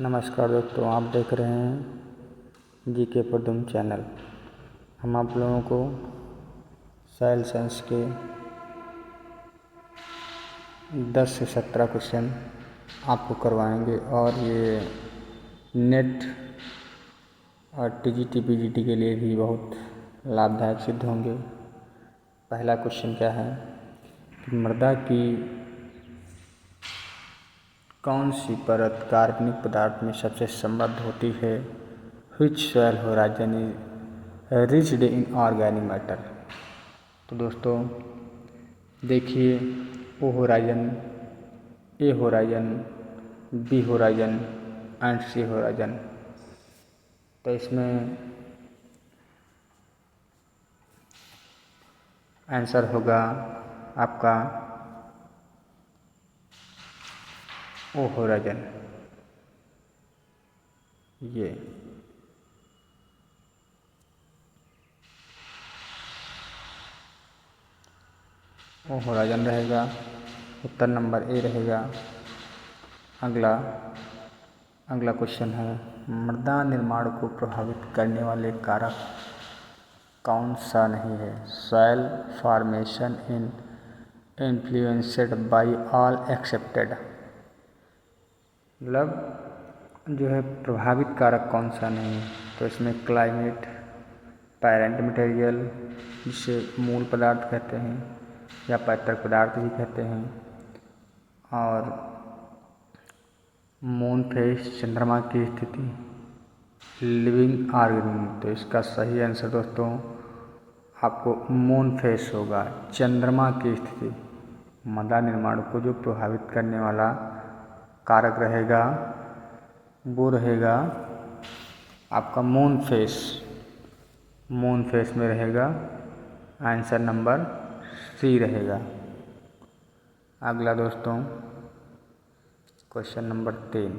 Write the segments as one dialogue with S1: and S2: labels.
S1: नमस्कार दोस्तों, आप देख रहे हैं जीके प्रदुम चैनल। हम आप लोगों को सॉइल साइंस के 10 से 17 क्वेश्चन आपको करवाएंगे और ये नेट और टीजीटी पीजीटी के लिए भी बहुत लाभदायक सिद्ध होंगे। पहला क्वेश्चन क्या है कि मृदा की कौन सी परत कार्बनिक पदार्थ में सबसे समृद्ध होती है? Which soil horizon is rich in organic matter? तो दोस्तों देखिए, O horizon, A horizon, B horizon and C horizon. तो इसमें आंसर होगा आपका ओ होराइजन। ये ओ होराइजन रहेगा, उत्तर नंबर ए रहेगा। अगला क्वेश्चन है, मृदा निर्माण को प्रभावित करने वाले कारक कौन सा नहीं है? Soil formation in influenced by all accepted. मतलब जो है प्रभावित कारक कौन सा नहीं है? तो इसमें क्लाइमेट, पैरेंट मटेरियल जिसे मूल पदार्थ कहते हैं या पैतृक पदार्थ भी कहते हैं, और मून फेस चंद्रमा की स्थिति, लिविंग ऑर्गेनिज्म। तो इसका सही आंसर दोस्तों आपको मून फेस होगा, चंद्रमा की स्थिति। मृदा निर्माण को जो प्रभावित करने वाला कारक रहेगा वो रहेगा आपका मून फेस। मून फेस में रहेगा, आंसर नंबर सी रहेगा। अगला दोस्तों question number 3,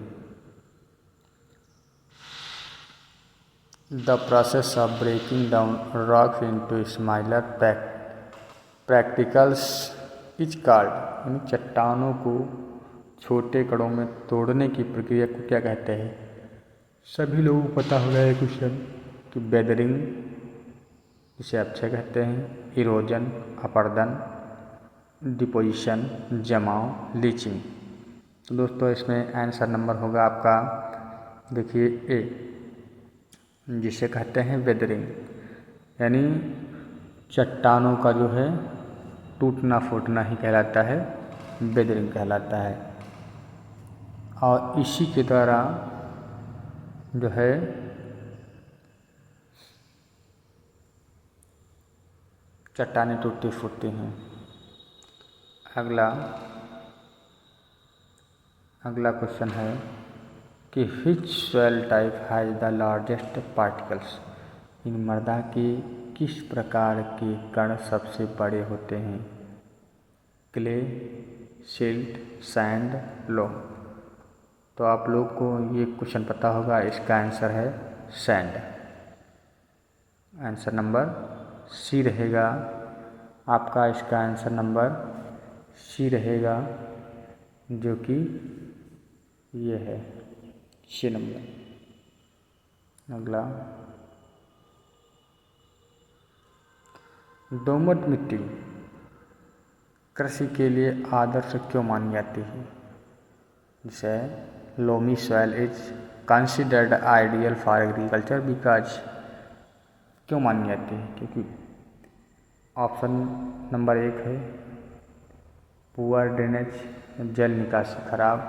S1: the process of breaking down rock into smaller particles is called. यानी चट्टानों को छोटे कणों में तोड़ने की प्रक्रिया को क्या कहते हैं? सभी लोगों को पता होगा ये क्वेश्चन कि वेदरिंग जिसे अक्षय कहते हैं, इरोजन अपरदन, डिपोजिशन जमाव, लीचिंग। तो दोस्तों इसमें आंसर नंबर होगा आपका, देखिए ए, जिसे कहते हैं वेदरिंग। यानी चट्टानों का जो है टूटना फूटना ही कहलाता है, वेदरिंग कहलाता है। और इसी के द्वारा जो है चट्टानें टूटती फूटती हैं। अगला क्वेश्चन है कि which soil type has the largest particles? इन मृदा के किस प्रकार के कण सबसे बड़े होते हैं? क्ले, सिल्ट, सैंड, लोम। तो आप लोग को ये क्वेश्चन पता होगा, इसका आंसर है सैंड। आंसर नंबर सी रहेगा आपका, इसका आंसर नंबर सी रहेगा, जो कि ये है सी नंबर। अगला, दोमट मिट्टी कृषि के लिए आदर्श क्यों मानी जाती है? जैसे loamy soil is considered ideal for agriculture because. क्यों मानी जाती है? क्योंकि ऑप्शन नंबर 1 है पुअर ड्रेनेज, जल निकासी खराब,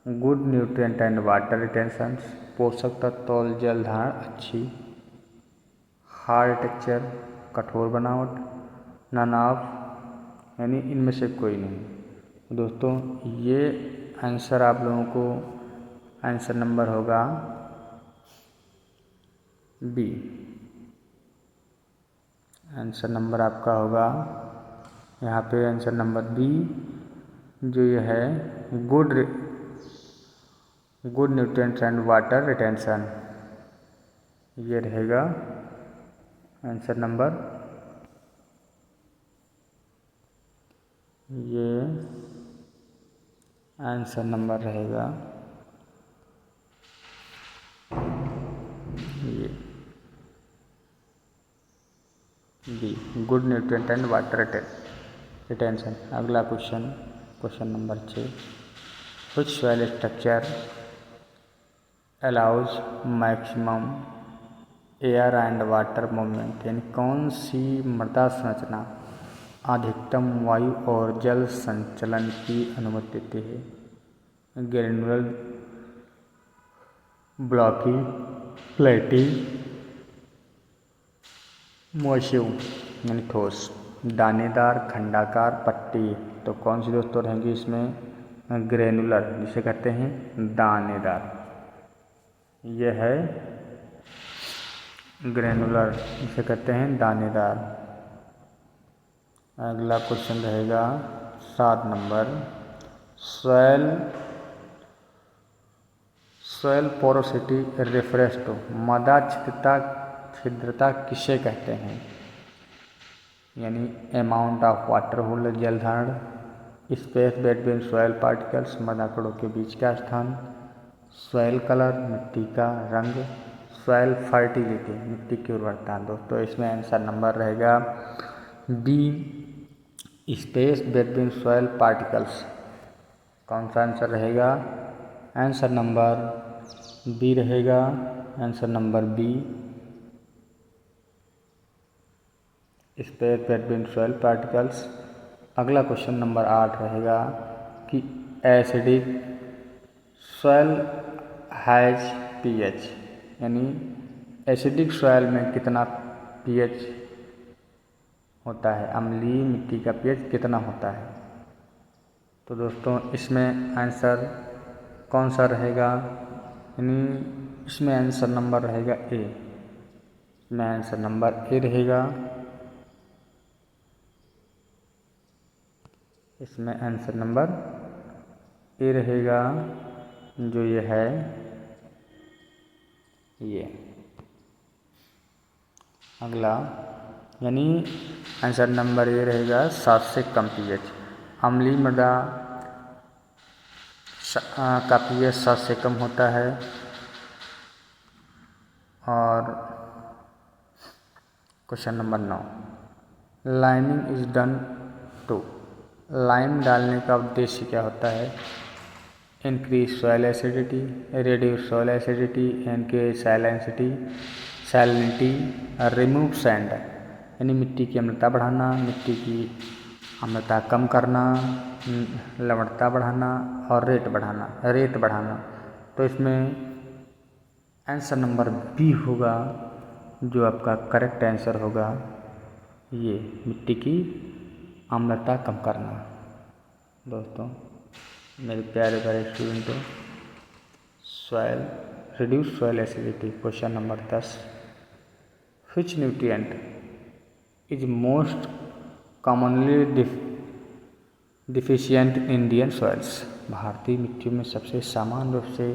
S1: good nutrient and water retention, पोषक तत्व और जल धारण अच्छी, हार्ड टेक्सचर कठोर बनावट, नन ऑफ, यानी इनमें से कोई नहीं। दोस्तों ये आंसर आप लोगों को आंसर नंबर होगा बी। आंसर नंबर आपका होगा यहाँ पे आंसर नंबर बी, जो ये है good nutrients and water retention, ये रहेगा आंसर नंबर, ये आंसर नंबर रहेगा B good nutrient and water retention. अगला question number 6, which soil structure allows maximum air and water movement, यानी कौन सी मृदा संरचना अधिकतम वायु और जल संचलन की अनुमति देती है? ग्रेनुलर, ब्लॉकी, फ्लैटी, मोशिव यानी ठोस, दानेदार, खंडाकार, पट्टी। तो कौन सी दोस्तों रहेंगी इसमें? ग्रेनुलर, जिसे कहते हैं दानेदार। यह है ग्रेनुलर, जिसे कहते हैं दानेदार। अगला क्वेश्चन रहेगा 7 number, soil porosity reference to, मृदा छिद्रता किसे कहते हैं? यानी अमाउंट ऑफ वाटर होल्ड, जल धारण, स्पेस बिटवीन सॉइल पार्टिकल्स, मृदा कणों के बीच का स्थान, सॉइल कलर, मिट्टी का रंग, सॉइल फर्टिलिटी, मिट्टी की उर्वरता। दोस्तों इसमें आंसर नंबर रहेगा B, space between soil particles. कौन सा आंसर रहेगा? आंसर नंबर बी रहेगा, answer number B, space between soil particles. अगला क्वेश्चन नंबर 8 रहेगा कि एसिडिक सॉइल हैज पीएच, यानी एसिडिक सॉइल में कितना पीएच होता है? अम्लीय मिट्टी का पीएच कितना होता है? तो दोस्तों इसमें आंसर कौन सा रहेगा? यानी इसमें आंसर नंबर रहेगा ए, इसमें आंसर नंबर ए रहेगा। इसमें आंसर नंबर ए रहेगा, जो ये है ये। अगला यानी आंसर नंबर ए रहेगा 7 से कम पीएच। अम्लीय मृदा का पीएच 7 से कम होता है। और question number 9, liming is done to, lime डालने का उद्देश्य क्या होता है? Increase soil acidity, reduce soil acidity, encage salinity, remove sand, यानी मिट्टी की अम्लता बढ़ाना, मिट्टी की अम्लता कम करना, लवणता बढ़ाना और रेत बढ़ाना। तो इसमें आंसर नंबर बी होगा, जो आपका करेक्ट आंसर होगा, ये मिट्टी की अम्लता कम करना। दोस्तों मेरे प्यारे स्टूडेंटों, reduce soil acidity. Question number 10, which nutrient is most commonly deficient in Indian soils, भारतीय मिट्टियों में सबसे सामान्य रूप से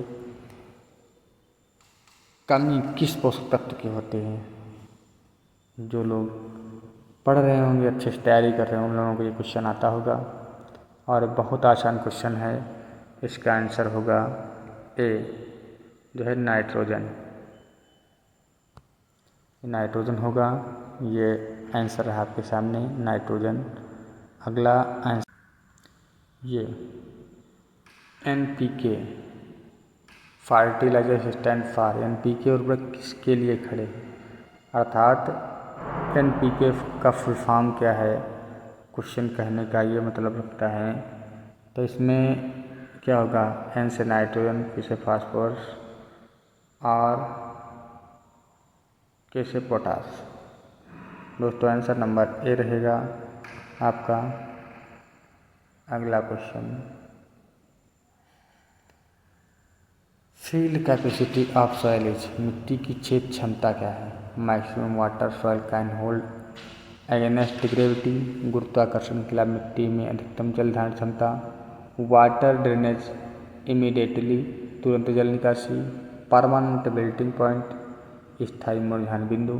S1: कमी किस पोषक तत्व के होते हैं? जो लोग पढ़ रहे होंगे, अच्छे से तैयारी कर रहे होंगे, उन लोगों को ये क्वेश्चन आता होगा और बहुत आसान क्वेश्चन है। इसका आंसर होगा ए, जो है नाइट्रोजन होगा। ये आंसर रहा आपके सामने, नाइट्रोजन। अगला आंसर ये NPK, fertiliser stand for, NPK उर्वरक किसके लिए खड़े हैं? अर्थात NPK का फुल फॉर्म क्या है? क्वेश्चन कहने का ये मतलब रखता है। तो इसमें क्या होगा? N से नाइट्रोजन, P से फास्फोरस और K से पोटास। दोस्तों आंसर नंबर ए रहेगा आपका। अगला question, field capacity of soil is, मिट्टी की छेद क्षमता क्या है? Maximum water soil can hold against gravity, गुरुत्वाकर्षण के खिलाफ मिट्टी में अधिकतम जल धारण क्षमता, वाटर ड्रेनेज इमीडिएटली, तुरंत जल निकासी, परमानेंट बिल्टिंग पॉइंट, स्थायी मुरझान बिंदु,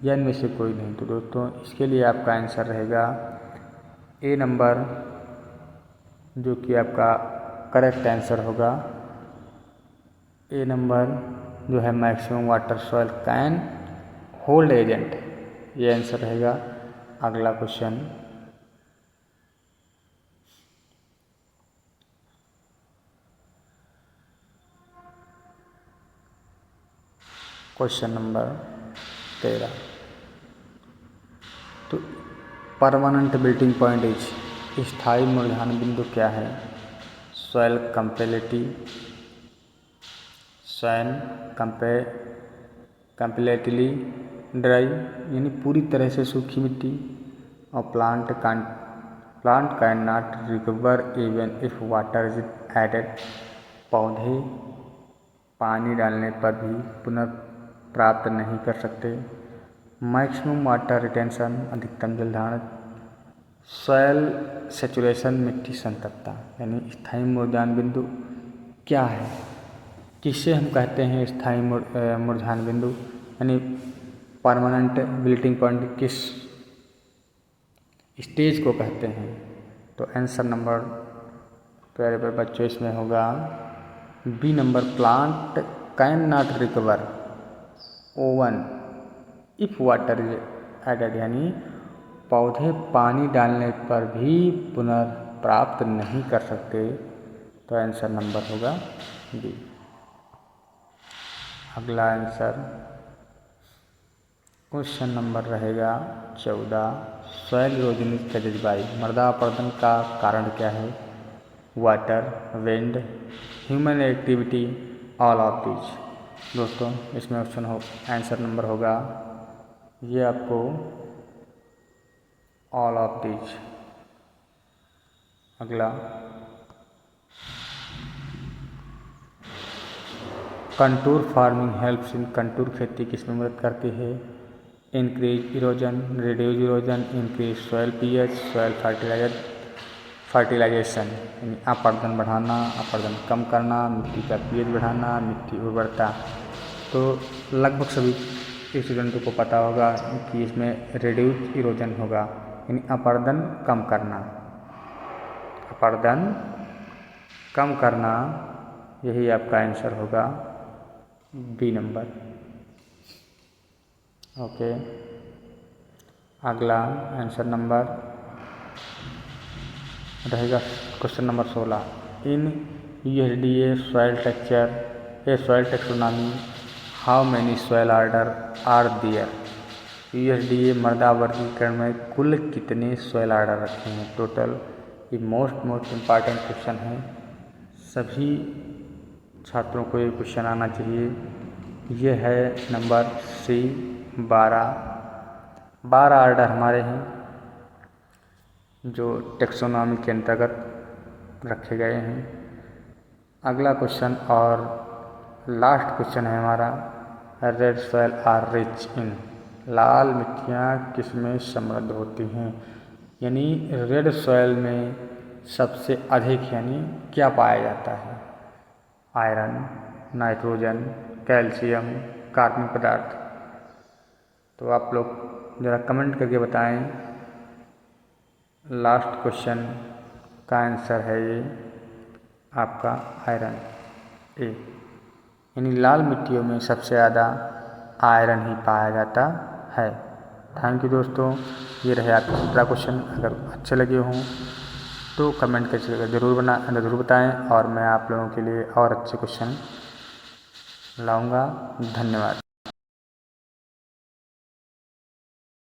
S1: या इनमें से कोई नहीं। तो दोस्तों इसके लिए आपका आंसर रहेगा ए नंबर, जो कि आपका करेक्ट आंसर होगा। ए नंबर जो है maximum water soil can hold agent, ये आंसर रहेगा। अगला क्वेश्चन, क्वेश्चन नंबर 13। तो परमानेंट मेल्टिंग पॉइंट इज, स्थायी मुरझान बिंदु क्या है? Soil completely, soil completely dry यानी पूरी तरह से सूखी मिट्टी, और plant can not recover even if water is added, पौधे पानी डालने पर भी पुनर्प्राप्त नहीं कर सकते। मैक्सिमम वाटर रिटेंशन, अधिकतम जल धारण। सॉइल सेचुरेशन, मिट्टी संतृप्तता, यानी स्थायी मुरझान बिंदु क्या है? किसे हम कहते हैं स्थायी मुरझान बिंदु, यानी परमानेंट विल्टिंग पॉइंट किस स्टेज को कहते हैं? तो आंसर नंबर प्यारे प्यारे बच्चों इसमें होगा B number, plant can not recover even if water is added, यानी पौधे पानी डालने पर भी पुनर्प्राप्त नहीं कर सकते। तो आंसर नंबर होगा बी। अगला आंसर क्वेश्चन नंबर रहेगा 14। Soil erosion is caused by, मृदा अपरदन का कारण क्या है? Water, wind, human activity, all of these. दोस्तों इसमें ऑप्शन हो आंसर नंबर होगा ये आपको ऑल ऑफ दीज। अगला, contour farming helps in, contour खेती किसमें मदद करती है? Increase erosion, reduce erosion, increase soil pH, soil fertilisation, यानी अपरदन बढ़ाना, अपरदन कम करना, मिट्टी का पीएच बढ़ाना, मिट्टी उर्वरता। तो लगभग सभी स्टूडेंटों को पता होगा कि इसमें रिड्यूज इरोजन होगा, यानी अपरदन कम करना, अपरदन कम करना, यही आपका आंसर होगा बी नंबर। ओके, अगला आंसर नंबर रहेगा question number 16। In USDA soil texture, a soil taxonomy, how many soil order are there? USDA मृदा वर्गीकरण में कुल कितने सॉइल ऑर्डर रखे हैं टोटल? ये मोस्ट इम्पॉर्टेंट क्वेश्चन है, सभी छात्रों को ये क्वेश्चन आना चाहिए। ये है नंबर सी 12 ऑर्डर हमारे हैं जो टेक्सोनॉमी के अंतर्गत रखे गए हैं। अगला क्वेश्चन और लास्ट क्वेश्चन है हमारा, red soil are rich in, लाल मिट्टियाँ किसमें समृद्ध होती हैं? यानी रेड सॉइल में सबसे अधिक यानी क्या पाया जाता है? आयरन, नाइट्रोजन, कैल्शियम, कार्बनिक पदार्थ। तो आप लोग ज़रा कमेंट करके बताएं। लास्ट क्वेश्चन का आंसर है ये आपका आयरन ए, यानी लाल मिट्टियों में सबसे ज़्यादा आयरन ही पाया जाता है। थैंक यू दोस्तों, ये रहे आपके 17 क्वेश्चन। अगर अच्छे लगे हों तो कमेंट करके ज़रूर बताएं और मैं आप लोगों के लिए और अच्छे क्वेश्चन लाऊंगा। धन्यवाद।